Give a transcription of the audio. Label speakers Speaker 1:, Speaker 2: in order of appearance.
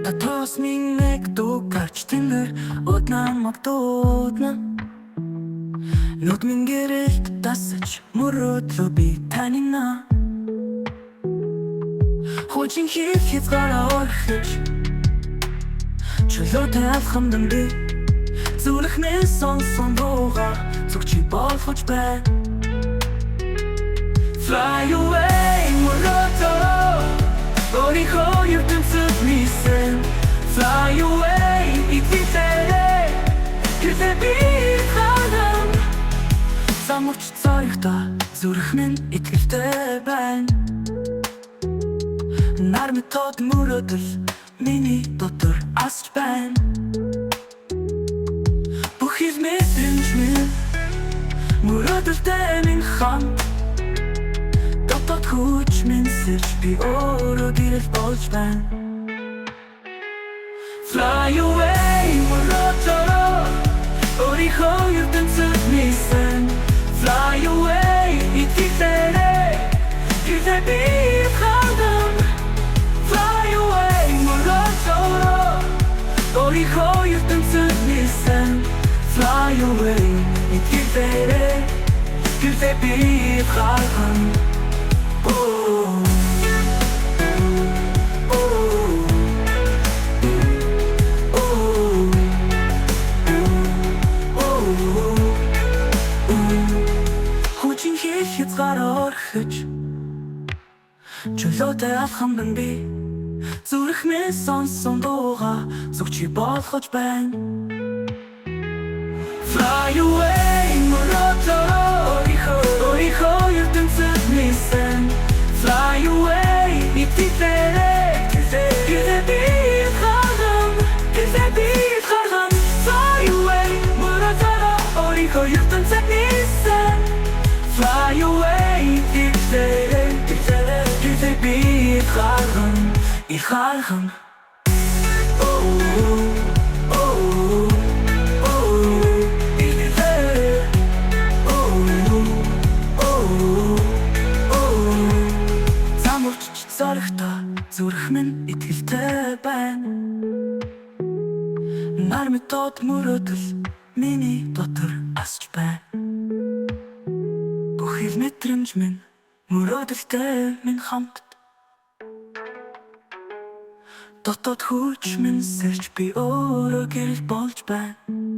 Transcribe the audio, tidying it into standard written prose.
Speaker 1: Татос минь дукач тэнэр Одна магдуудна Нүд минь гэрэлт тасаж Мөрөөдлөө би танина Хуучин хязгаараа орхиж Чөлөөтэй алхамдан би Зүрхнээ сонсон дуугаар Зүгчий болгож байна Fly away, мөрөөдөө Өөрийнхөө ертөнцөд нисэн Fly away, итгэлээрээ Хэрвээ би харам Замурч царихта зүрх минь итгэлтэй байна Нар метод мөрөөдөл миний дотор асч байна Бүх хил мэдрэмж минь мөрөөдөлтэй минь хамт Дотоод хүч минь сэрж би өөрөө гэрэл болж байна Fly away, мөрөөдөө Өөрийнхөө ертөнцөд нисэн Fly away, итгэлээрээ Хэрвээ би харам Fly away, мөрөөдөө Өөрийнхөө ертөнцөд нисэн Fly away, итгэлээрээ Хэрвээ би харам Хуучин хязгаараа орхиж Чөлөөтэй алхамдан би Зүрхнээ сонсон дуугаа Зүгчий болгож байна Fly away, мөрөөдөө Өөрийнхөө ертөнцөд нисэн Fly away, итгэлээрээ Хэрвээ би харам Fly away, мөрөөдөө Өөрийнхөө ертөнцөд нисэн Fly away, итгэлээрээ Хэрвээ би харам Зоригтой зүрх минь итгэлтэй байна Нар метод мөрөөдөл миний дотор асч байна Бүх хил мэдрэмж минь мөрөөдөлтэй минь хамт Дотоод хүч минь сэрж би өөрөө гэрэл болж байна